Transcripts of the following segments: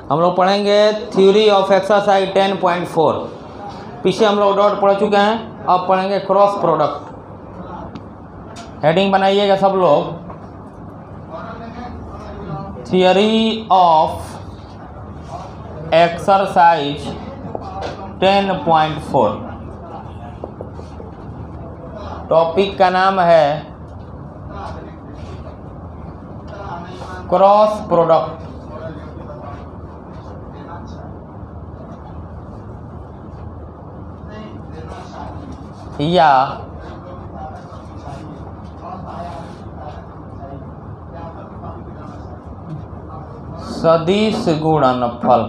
हम लोग पढ़ेंगे थ्योरी ऑफ एक्सरसाइज 10.4। पीछे हम लोग डॉट पढ़ चुके हैं, अब पढ़ेंगे क्रॉस प्रोडक्ट। हेडिंग बनाइएगा सब लोग, थ्योरी ऑफ एक्सरसाइज 10.4। टॉपिक का नाम है क्रॉस प्रोडक्ट या सदिश गुणनफल।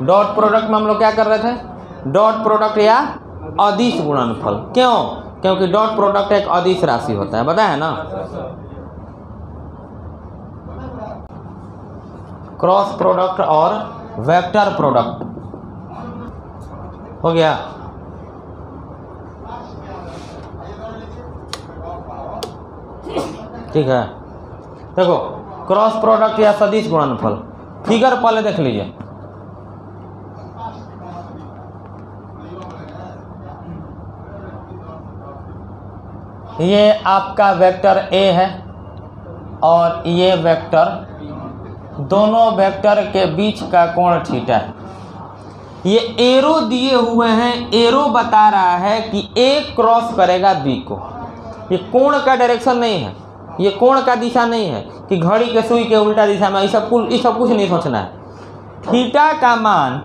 डॉट प्रोडक्ट में हम लोग क्या कर रहे थे? डॉट प्रोडक्ट या अदिश गुणनफल। क्यों? क्योंकि डॉट प्रोडक्ट एक अदिश राशि होता है, बताया ना। क्रॉस प्रोडक्ट और वेक्टर प्रोडक्ट हो गया। ठीक है, देखो क्रॉस प्रोडक्ट या सदिश गुणनफल फिगर पहले देख लीजिए। ये आपका वेक्टर ए है और ये वेक्टर, दोनों वेक्टर के बीच का कोण थीटा है। ये एरो दिए हुए हैं, एरो बता रहा है कि ए क्रॉस करेगा बी को। ये कोण का डायरेक्शन नहीं है, ये कोण का दिशा नहीं है कि घड़ी के सुई के उल्टा दिशा में, ये सब कुछ नहीं सोचना है। थीटा का मान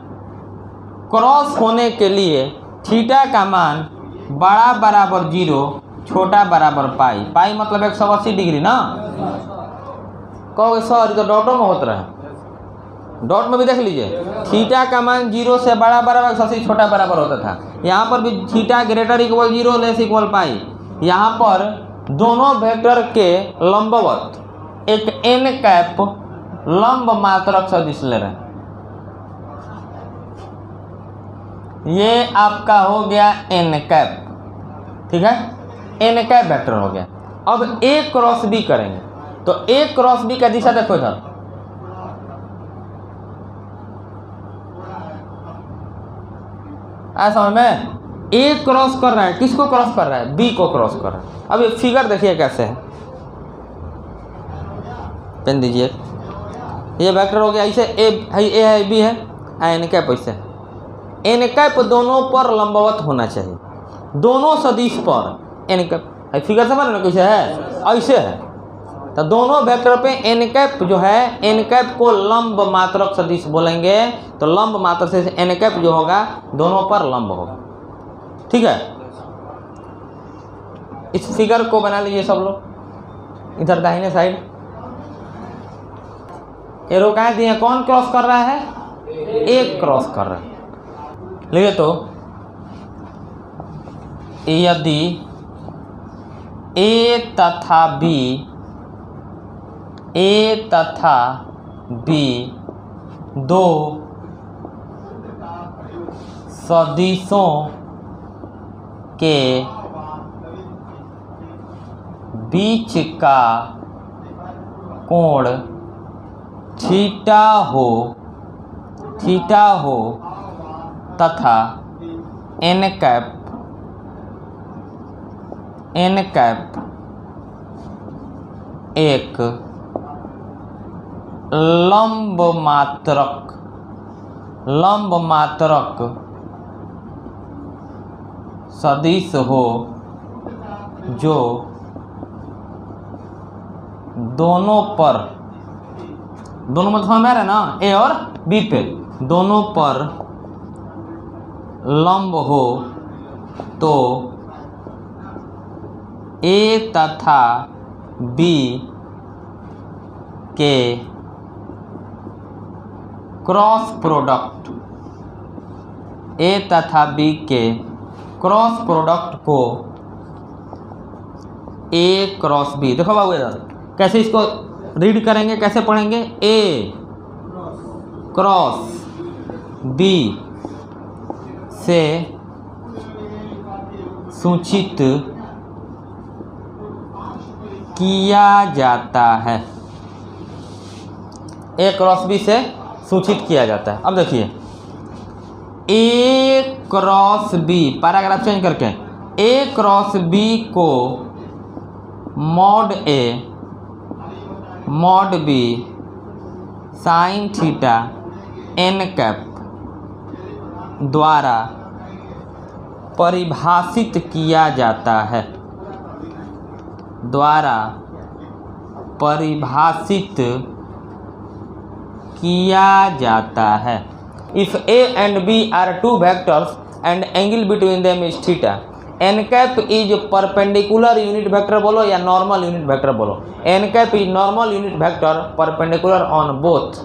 क्रॉस होने के लिए थीटा का मान बड़ा बराबर 0, छोटा बराबर पाई। पाई मतलब 180 डिग्री ना। कहोगे सर तो डॉटों में होता है, डॉट में भी देख लीजिए। थीटा का मान 0 से बड़ा बराबर 180, छोटा बराबर होता था। यहाँ पर भी theta greater equal 0 less equal pi. यहाँ पर दोनों वेक्टर के लंबवत एक एन कैप लंब मात्रक सदिश ले रहे हैं। ये आपका हो गया एन कैप, ठीक है, एन कैप वेक्टर हो गया। अब ए क्रॉस बी करेंगे तो ए क्रॉस बी का दिशा देखो इधर, ऐसा समझ में। ए क्रॉस कर रहा है, किसको क्रॉस कर रहा है? बी को क्रॉस कर रहा है। अब ये फिगर देखिए कैसे है, पेन दीजिए। ये वेक्टर हो गया, ऐसे ए है बी है, एन कैप ऐसे। एन कैप दोनों पर लंबवत होना चाहिए, दोनों सदिश पर एन कैप। फिगर समझ रहे कैसे है? ऐसे है तो दोनों वेक्टर पे एन कैप जो है, एन कैप को लंब मात्रक सदिश बोलेंगे। तो लंब मात्रक से एन कैप जो होगा दोनों पर लंब होगा, ठीक है। इस फिगर को बना लीजिए सब लोग। इधर दाहिने साइड एरो कहाँ दिए? कौन क्रॉस कर रहा है? ए क्रॉस कर रहा है। लिखिए तो यदि ए तथा बी दो सदिशों के बीच का कोण थीटा हो तथा एन कैप एक लंब मात्रक सदिश हो जो दोनों मतलब समझ में आ रहा है ना, ए और बी पे दोनों पर लंब हो तो ए तथा बी के क्रॉस प्रोडक्ट, ए तथा बी के क्रॉस प्रोडक्ट को ए क्रॉस बी। देखो बाबू इधर कैसे इसको रीड करेंगे, कैसे पढ़ेंगे? ए क्रॉस बी से सूचित किया जाता है। ए क्रॉस बी से सूचित किया जाता है। अब देखिए A cross B, paragraph change करके, ए क्रॉस बी को mod A mod B sine theta N cap द्वारा परिभाषित किया जाता है, द्वारा परिभाषित किया जाता है। If A and B are two vectors and angle between them is theta, N cap is perpendicular unit vector बोलो या नॉर्मल यूनिट वेक्टर बोलो, n cap is normal unit vector perpendicular on both,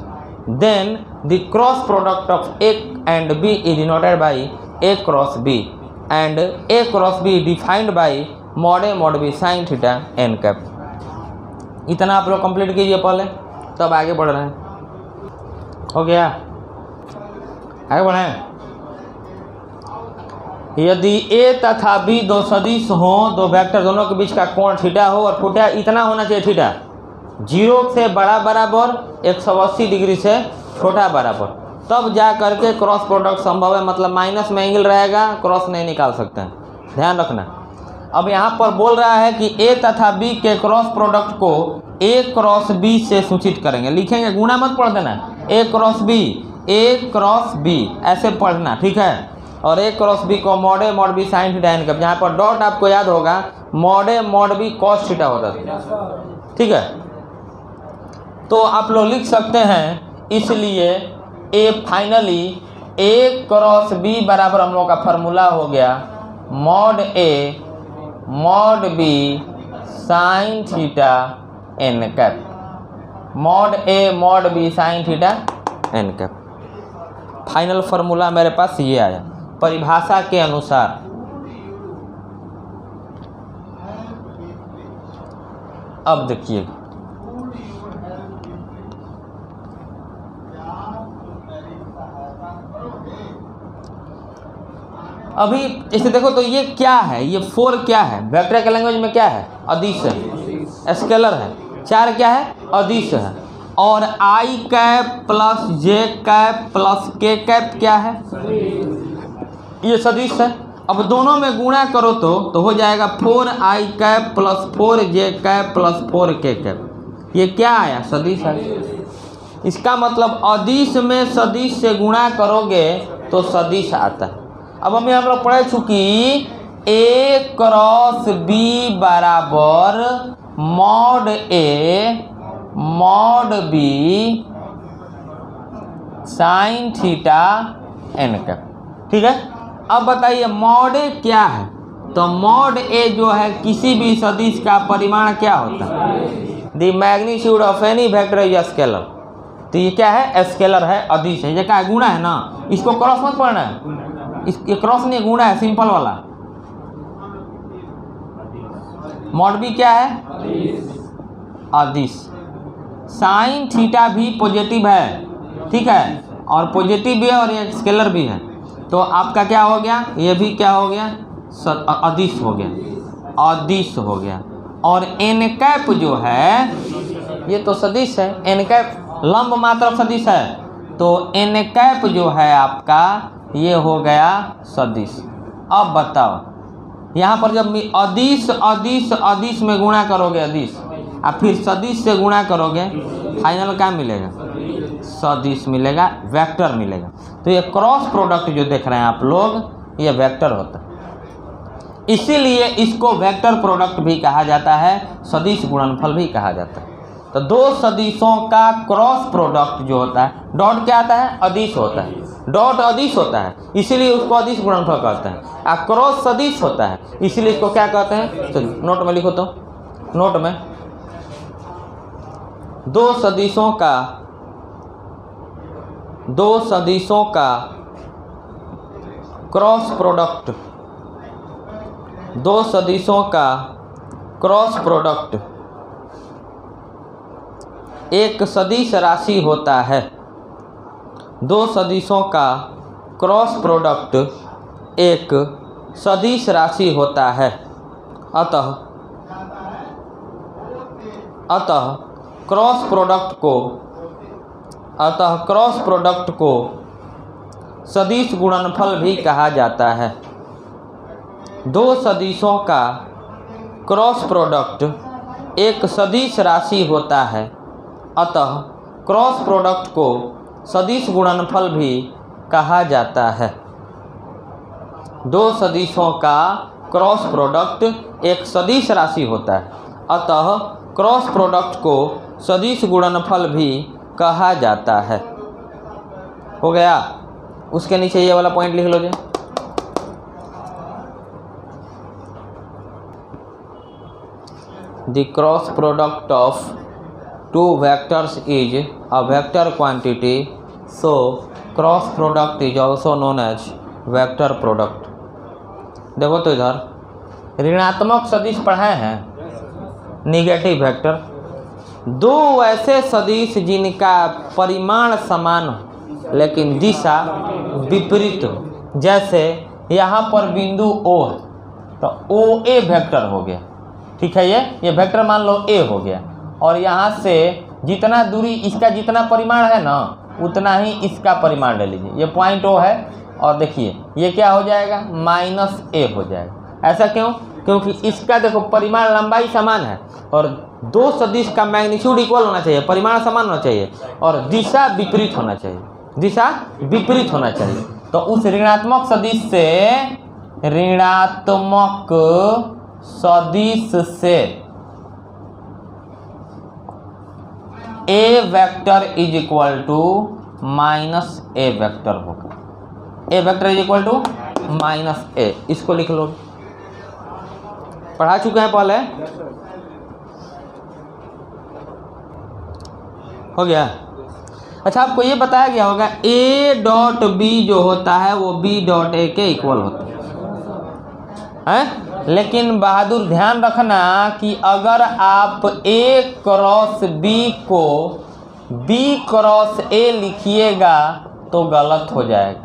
then the cross product of A and B is denoted by A cross B and A cross B defined by mod A mod B sine theta N cap. इतना आप लोग complete कीजिए पहले, तब आगे बढ़ रहे हैं। हो गया, आगे बढ़ें। यदि ए तथा बी दो सदिश हो, दो वेक्टर दोनों के बीच का कोण थीटा हो और थीटा इतना होना चाहिए, थीटा 0 से बड़ा बराबर 180 डिग्री से छोटा बराबर, तब जा करके क्रॉस प्रोडक्ट संभव है। मतलब माइनस में एंगल रहेगा, क्रॉस नहीं निकाल सकते हैं, ध्यान रखना। अब यहाँ पर बोल रहा है कि ए तथा बी के क्रॉस प्रोडक्ट को ए क्रॉस बी से सूचित करेंगे। लिखेंगे, गुणा मत पढ़ देना, A cross B, A cross B ऐसे पढ़ना, ठीक है। और ए क्रॉस बी को mod A mod B sine theta N cap, यहाँ पर डॉट आपको याद होगा, mod A mod B cos theta होता था, ठीक है। तो आप लोग लिख सकते हैं, इसलिए A finally A cross B बराबर हम लोग का फार्मूला हो गया mod A mod B sine theta N cap, mod A mod B sine theta N cap. Final formula मेरे पास ये आया परिभाषा के अनुसार। अब देखिए, अभी इसे देखो तो ये क्या है, ये 4 क्या है, वेक्टर के लैंग्वेज में क्या है, अदिश है, स्केलर है। 4 क्या है, अदिश है। और आई कैप प्लस जे कैप प्लस के कैप क्या है, ये सदिश है। अब दोनों में गुणा करो तो हो जाएगा 4i cap plus 4j cap plus 4k cap. ये क्या आया, सदिश है। इसका मतलब अदिश में सदिश से गुणा करोगे तो सदिश आता है। अब हम लोग पढ़े चुकी ए क्रॉस बी बराबर mod A mod B sine theta N cap, ठीक है। अब बताइए मॉड ए क्या है, तो मॉड ए जो है किसी भी सदिश का परिमाण क्या होता है, the magnitude of any vector is scalar. तो ये क्या है, स्केलर है, अदिश है। ये क्या है, गुणा है ना, इसको क्रॉस मत पढ़ना है, ये क्रॉस नहीं, गुणा है, सिंपल वाला। मॉड बी क्या है, अदिश। साइन थीटा भी पॉजिटिव है, ठीक है, और पॉजिटिव भी है और ये स्केलर भी है। तो आपका क्या हो गया, ये भी क्या हो गया, अदिश हो गया, अदिश हो गया। और एन कैप जो है ये तो सदिश है, एन कैप लंब मात्रक सदिश है, तो एन कैप जो है आपका ये हो गया सदिश। अब बताओ, यहाँ पर जब अदिश अदिश अदिश में गुणा करोगे, अदिश और फिर सदिश से गुणा करोगे, फाइनल क्या मिलेगा, सदिश मिलेगा, वेक्टर मिलेगा। तो ये क्रॉस प्रोडक्ट जो देख रहे हैं आप लोग, ये वेक्टर होता है। इसीलिए इसको वेक्टर प्रोडक्ट भी कहा जाता है, सदिश गुणनफल भी कहा जाता है। तो दो सदिशों का क्रॉस प्रोडक्ट जो होता है, डॉट क्या आता है, अदिश होता है, डॉट अदिश होता है, इसीलिए उसको अदिश गुणनफल कहते हैं। और क्रॉस सदिश होता है, इसीलिए इसको क्या कहते हैं, तो नोट में लिखो, तो नोट में दो सदिशों का क्रॉस प्रोडक्ट, दो सदिशों का क्रॉस प्रोडक्ट एक सदिश राशि होता है। दो सदिशों का क्रॉस प्रोडक्ट एक सदिश राशि होता है। अतः क्रॉस प्रोडक्ट को अतः क्रॉस प्रोडक्ट को सदिश गुणनफल भी कहा जाता है। दो सदिशों का क्रॉस प्रोडक्ट एक सदिश राशि होता है, अतः क्रॉस प्रोडक्ट को सदिश गुणनफल भी कहा जाता है। दो सदिशों का क्रॉस प्रोडक्ट एक सदिश राशि होता है, अतः क्रॉस प्रोडक्ट को सदिश गुणनफल भी कहा जाता है। हो गया। उसके नीचे ये वाला पॉइंट लिख लो जी। The cross product of two vectors is a vector quantity, so cross product is also known as vector product. देखो तो इधर ऋणात्मक सदिश पढ़ाए हैं, निगेटिव वेक्टर। दो ऐसे सदिश जिनका परिमाण समान हो लेकिन दिशा विपरीत हो, जैसे यहाँ पर बिंदु O है तो OA वेक्टर हो गया, ठीक है। ये वेक्टर मान लो A हो गया, और यहाँ से जितना दूरी इसका जितना परिमाण है ना उतना ही इसका परिमाण ले लीजिए। ये पॉइंट O है और देखिए ये क्या हो जाएगा, -A हो जाएगा। ऐसा क्यों? क्योंकि इसका देखो परिमाण लंबाई समान है और दो सदिश का मैग्नीट्यूड इक्वल होना चाहिए, परिमाण समान होना चाहिए और दिशा विपरीत होना चाहिए, दिशा विपरीत होना चाहिए। तो उस ऋणात्मक सदिश से A vector is equal to -A vector होगा। A vector is equal to -A, इसको लिख लो। पढ़ा चुके हैं पहले, हो गया। अच्छा, आपको ये बताया गया होगा A डॉट B जो होता है वो B डॉट A के इक्वल होता है। लेकिन बहादुर ध्यान रखना कि अगर आप A क्रॉस B को B क्रॉस A लिखिएगा तो गलत हो जाएगा।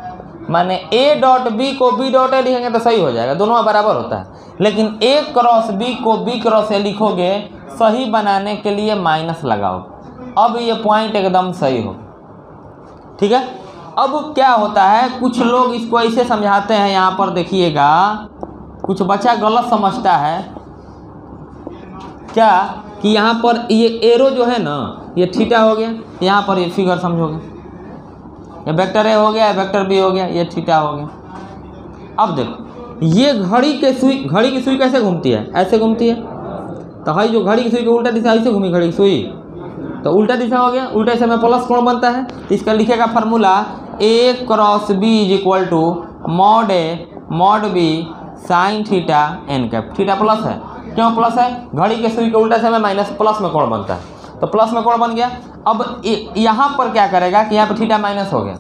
माने A डॉट B को B डॉट A लिखेंगे तो सही हो जाएगा, दोनों बराबर होता है। लेकिन A क्रॉस B को B क्रॉस A लिखोगे, सही बनाने के लिए माइनस लगाओ। अब ये पॉइंट एकदम सही हो, ठीक है। अब क्या होता है, कुछ लोग इसको ऐसे समझाते हैं, यहाँ पर देखिएगा कुछ बच्चा गलत समझता है क्या कि यहाँ पर ये एरो जो है ना ये थीटा हो गया, यहाँ पर ये फिगर समझोगे, ये वेक्टर A हो गया, वेक्टर B हो गया, ये थीटा हो गया। अब देखो ये घड़ी की सुई कैसे घूमती है, ऐसे घूमती है। तो भाई जो घड़ी की सुई की उल्टा दिशा ऐसे घूमी घड़ी की सुई, तो उल्टा दिशा हो गया, उल्टे से में प्लस कोण बनता है। तो इसका लिखेगा formula A cross B is equal to mod A mod B sine theta n cap. Theta plus है, क्यों प्लस है? घड़ी के सुई के उल्टा से में माइनस प्लस में कोण बनता है, तो प्लस में कोण बन गया। अब यहाँ पर क्या करेगा कि यहाँ पर थीटा माइनस हो गया।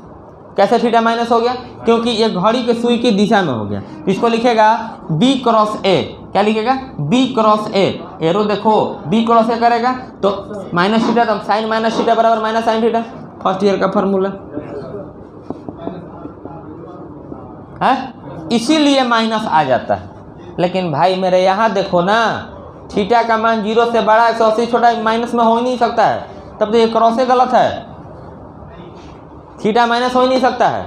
कैसे थीटा माइनस हो गया? क्योंकि ये घड़ी के सुई की दिशा में हो गया। इसको लिखेगा B क्रॉस A। क्या लिखेगा? B cross A। एरो देखो B क्रॉस A करेगा तो माइनस थीटा, तो साइन माइनस थीटा बराबर minus sine theta, first year का फार्मूला है, इसीलिए माइनस आ जाता है। लेकिन भाई मेरे यहाँ देखो ना, थीटा का मान 0 से बड़ा 180 छोटा माइनस में हो ही नहीं सकता है, तब तो ये क्रॉस A गलत है, थीटा माइनस हो ही नहीं सकता है।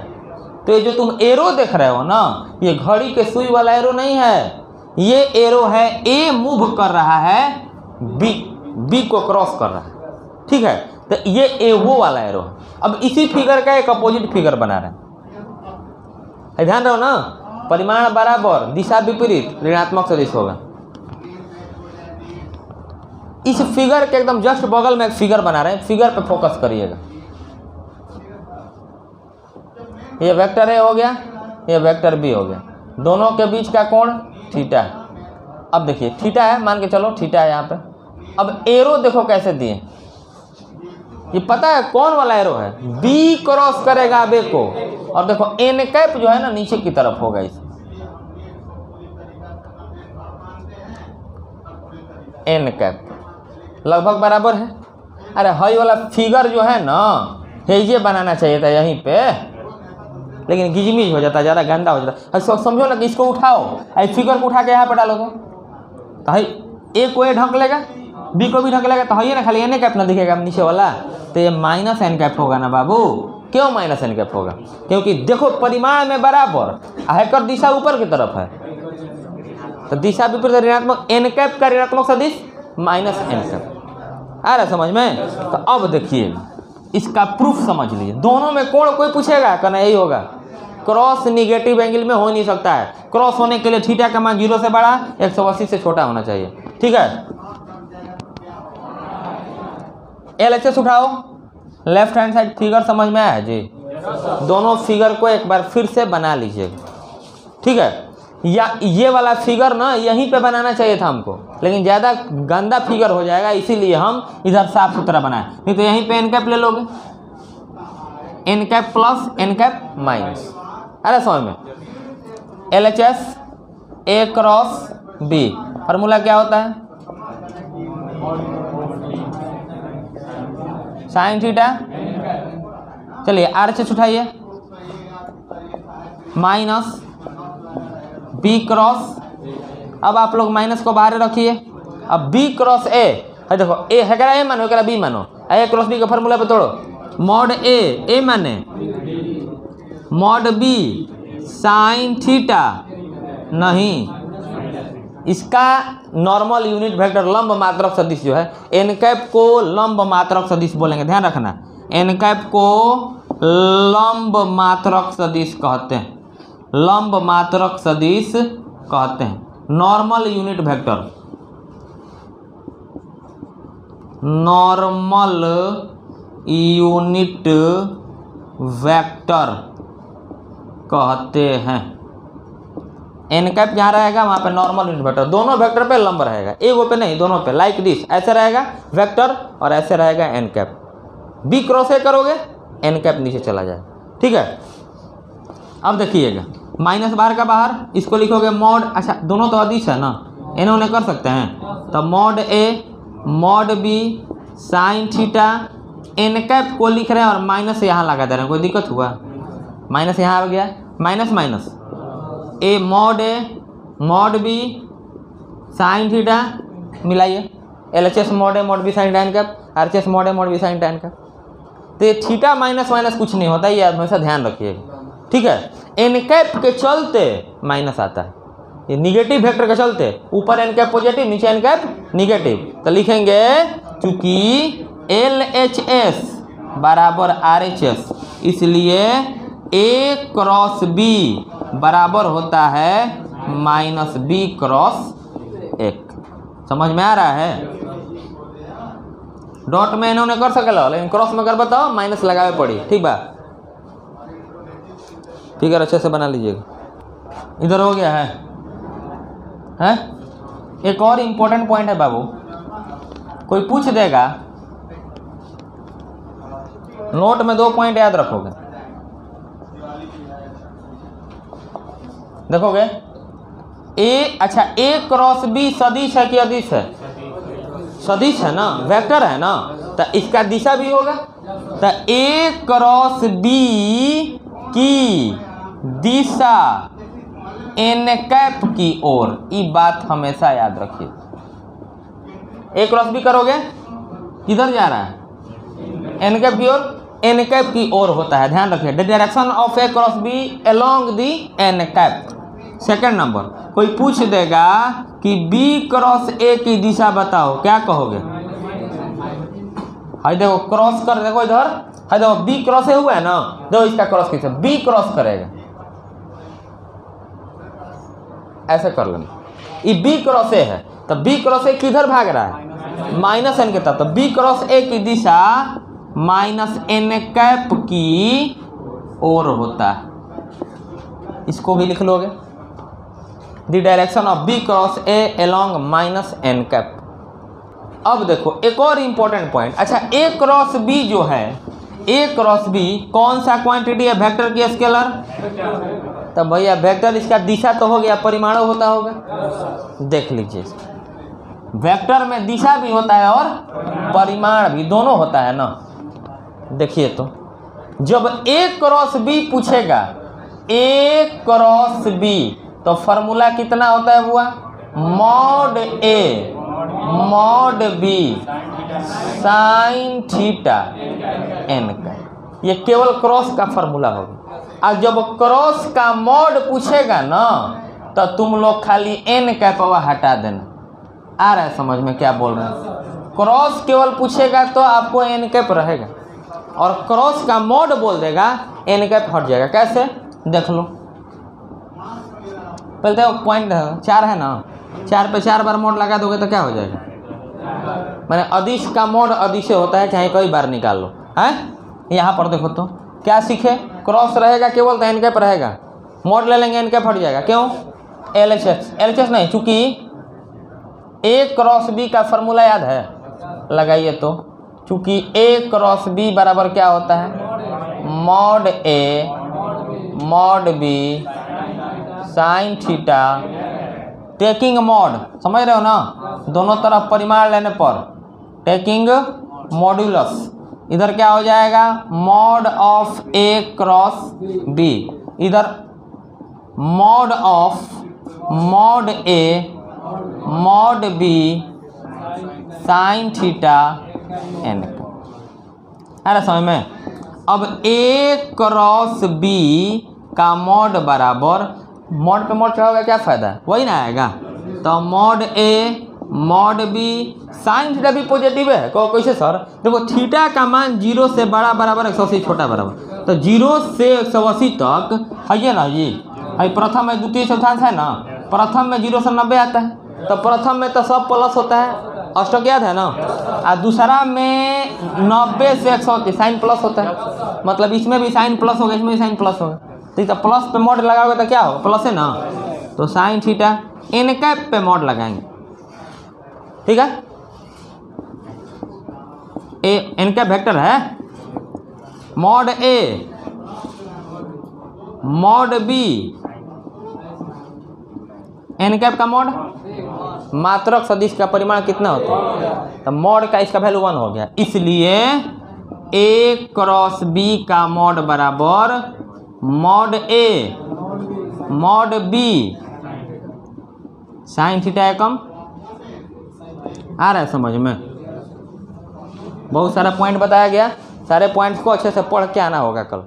तो ये जो तुम एरो देख रहे हो ना, ये घड़ी के सुई वाला एरो नहीं है, ये एरो है A मूव कर रहा है B को क्रॉस कर रहा है, ठीक है। तो ये A वो वाला एरो है। अब इसी फिगर का एक अपोजिट फिगर बना रहे हैं, ध्यान रहो ना, परिमाण बराबर दिशा विपरीत ऋणात्मक सदिश होगा। इस फिगर के एकदम जस्ट बगल में एक फिगर बना रहे हैं, फिगर पे फोकस करिएगा। ये वेक्टर A हो गया, ये वेक्टर B हो गया, दोनों के बीच का कोण थीटा है। अब देखिए थीटा है, मान के चलो थीटा है यहाँ पे। अब एरो देखो कैसे दिए, ये पता है कौन वाला एरो है? B क्रॉस करेगा अब A को, और देखो n कैप जो है ना नीचे की तरफ होगा, इस n कैप लगभग बराबर है। अरे हाई वाला फिगर जो है ना ये बनाना चाहिए था यहीं पे, लेकिन गिजमिज हो जाता है, ज़्यादा गंदा हो जाता है। समझो ना कि इसको उठाओ, इस फिगर को उठा के यहाँ पे डालो तो भाई A को A ढक लेगा, B को भी ढक लेगा, तो है ना खाली n कैप ना दिखेगा नीचे वाला। तो ये माइनस एन कैप होगा ना बाबू। क्यों माइनस एन कैप होगा? क्योंकि देखो परिमाण में बराबर, आयकर दिशा ऊपर की तरफ है, तो दिशा विपरीत ऋणात्मक एन कैप का ऋणात्मक सदिश माइनस एन कैप। आ रहा समझ में? तो अब देखिए इसका प्रूफ समझ लीजिए। दोनों में कोण कोई पूछेगा कहना यही होगा, क्रॉस निगेटिव एंगल में हो नहीं सकता है। क्रॉस होने के लिए थीटा का मान 0 से बड़ा 180 से छोटा होना चाहिए। ठीक है, LHS उठाओ, लेफ्ट हैंड साइड फिगर समझ में आया जी? दोनों फिगर को एक बार फिर से बना लीजिएगा। ठीक है, या ये वाला फिगर ना यहीं पे बनाना चाहिए था हमको, लेकिन ज़्यादा गंदा फिगर हो जाएगा, इसीलिए हम इधर साफ सुथरा बनाए। नहीं तो यहीं पे एन कैप ले लोगे, n cap plus n cap minus. अरे समझ में? LHS A cross B, formula क्या होता है? Sine theta. चलिए RHS उठाइए, माइनस B क्रॉस, अब आप लोग माइनस को बाहर रखिए। अब B क्रॉस A है, देखो A है क्या, A मानो क्या B मानो, A क्रॉस B का फार्मूला पे तोड़ो। मॉड A माने मॉड B साइन थीटा, नहीं इसका नॉर्मल यूनिट वेक्टर लंब मात्रक सदिश जो है, एन कैप को लंब मात्रक सदिश बोलेंगे, ध्यान रखना। एन कैप को लंब मात्रक सदिश कहते हैं, लंब मात्रक सदिश कहते हैं। Normal unit vector, normal unit vector कहते हैं। एन कैप जहाँ रहेगा वहाँ पे नॉर्मल यूनिट वेक्टर, दोनों वेक्टर पे लंब रहेगा, एगो पे नहीं दोनों पे, लाइक दिस, ऐसे रहेगा वेक्टर और ऐसे रहेगा n cap. B cross A करोगे एन कैप नीचे चला जाएगा। ठीक है, अब देखिएगा माइनस बाहर का बाहर, इसको लिखोगे मॉड, अच्छा दोनों तो अदिश है ना, इन्होंने कर सकते हैं, तो mod A mod B sine theta, N cap को लिख रहे हैं और माइनस यहाँ लगा दे रहे हैं, कोई दिक्कत हुआ? माइनस यहाँ आ गया, minus minus A mod B sine theta मिलाइए, LHS mod A mod B sine tan cap, RHS mod A mod B sine tan cap. तो ये थीटा माइनस माइनस कुछ नहीं होता, ये हमेशा ध्यान रखिएगा। ठीक है, एन कैप के चलते माइनस आता है, ये निगेटिव वेक्टर के चलते, ऊपर एन कैप पॉजिटिव नीचे एन कैप निगेटिव, तो लिखेंगे चूंकि LHS बराबर RHS, इसलिए A क्रॉस B बराबर होता है माइनस B क्रॉस 1। समझ में आ रहा है? डॉट में इन्होंने कर सकेला, लेकिन क्रॉस में कर बताओ माइनस लगावे पड़ी। ठीक बा, फिगर अच्छे से बना लीजिएगा। इधर हो गया है? एक और इम्पोर्टेंट पॉइंट है बाबू, कोई पूछ देगा, नोट में 2 पॉइंट याद रखोगे। देखोगे अच्छा A क्रॉस B सदिश है कि अदिश है? सदिश है ना, वेक्टर है ना, तो इसका दिशा भी होगा, तो A क्रॉस B की दिशा एन कैप की ओर, ये बात हमेशा याद रखिए। A क्रॉस B करोगे किधर जा रहा है? एन कैप की ओर, एन कैप की ओर होता है, ध्यान रखिए। The direction of A cross B along the n cap. Second number, कोई पूछ देगा कि B क्रॉस A की दिशा बताओ, क्या कहोगे? हाय देखो क्रॉस कर, देखो इधर, हाय देखो B क्रॉस A हुआ है ना, देखो इसका क्रॉस कैसे, B क्रॉस करेगा, ऐसे कर लेना। ये B क्रॉस A है, तो B क्रॉस A किधर भाग रहा है? माइनस एन के तरफ, तो B क्रॉस A की दिशा माइनस एन कैप की ओर होता है, इसको भी लिख लोगे। The direction of B cross A along minus n cap. अब देखो एक और इंपॉर्टेंट पॉइंट, अच्छा A क्रॉस B जो है, A क्रॉस B कौन सा क्वांटिटी है वेक्टर की स्केलर? तो भैया वेक्टर इसका दिशा तो हो गया, परिमाणों होता होगा, देख लीजिए वेक्टर में दिशा भी होता है और परिमाण भी, दोनों होता है ना। देखिए तो जब A क्रॉस B पूछेगा, A क्रॉस B, तो फॉर्मूला कितना होता है हुआ? Mod A mod B sine theta n का। ये केवल क्रॉस का फॉर्मूला होगा। और जब क्रॉस का मॉड पूछेगा ना तो तुम लोग खाली एन कैपवा हटा देना। आ रहा है समझ में क्या बोल रहे हैं? क्रॉस केवल पूछेगा तो आपको एन कैप रहेगा, और क्रॉस का मॉड बोल देगा एन कैप हट जाएगा। कैसे देख लो, पहले तो पॉइंट 4 है ना, 4 पे 4 बार मोड लगा दोगे तो क्या हो जाएगा? मैंने अदिश का मोड अदिश होता है, चाहे कई बार निकाल लो है। यहाँ पर देखो तो क्या सीखे, क्रॉस रहेगा केवल तो एन कैप रहेगा, मोड ले लेंगे एन कैप हट जाएगा। क्यों? एलएचएस नहीं, चूंकि ए क्रॉस बी का फॉर्मूला याद है, लगाइए तो। चूंकि ए क्रॉस बी बराबर क्या होता है? Mod A mod B sine theta, taking mod, समझ रहे हो ना? दोनों तरफ परिमाण लेने पर टेकिंग मॉड्यूलस, इधर क्या हो जाएगा? Mod of A cross B, इधर mod of mod A mod B sine theta n. अरे समझ में? अब ए क्रॉस बी का मॉड बराबर, मॉड पे मॉड चढ़ाओगे क्या फायदा? वही ना आएगा। तो mod A mod B sine theta भी पॉजिटिव है। कहो कैसे सर? देखो थीटा का मान 0 से बड़ा बराबर 180 छोटा बराबर, तो 0 से 180 तक है ना जी। अभी प्रथम में द्वितीय चौथांश है ना, प्रथम में 0 से 90 आता है, तो प्रथम में तो सब प्लस होता है, अष्टक याद है ना। और दूसरा में 90 से 180 साइन प्लस होता है, मतलब इसमें भी साइन प्लस होगा, इसमें भी साइन प्लस होगा। तो प्लस पे मॉड लगाओगे तो क्या होगा? प्लस है ना, तो साइन थीटा एन कैप पे मॉड लगाएंगे। ठीक है, ए एन कैप वेक्टर है, mod A mod B, N cap का मॉड मात्रक सदिश का परिमाण कितना होता है? तो मॉड का इसका वैल्यू 1 हो गया, इसलिए ए क्रॉस बी का मॉड बराबर mod A mod B sine theta एकम। आ रहा है समझ में? बहुत सारा पॉइंट बताया गया, सारे पॉइंट्स को अच्छे से पढ़ के आना होगा कल।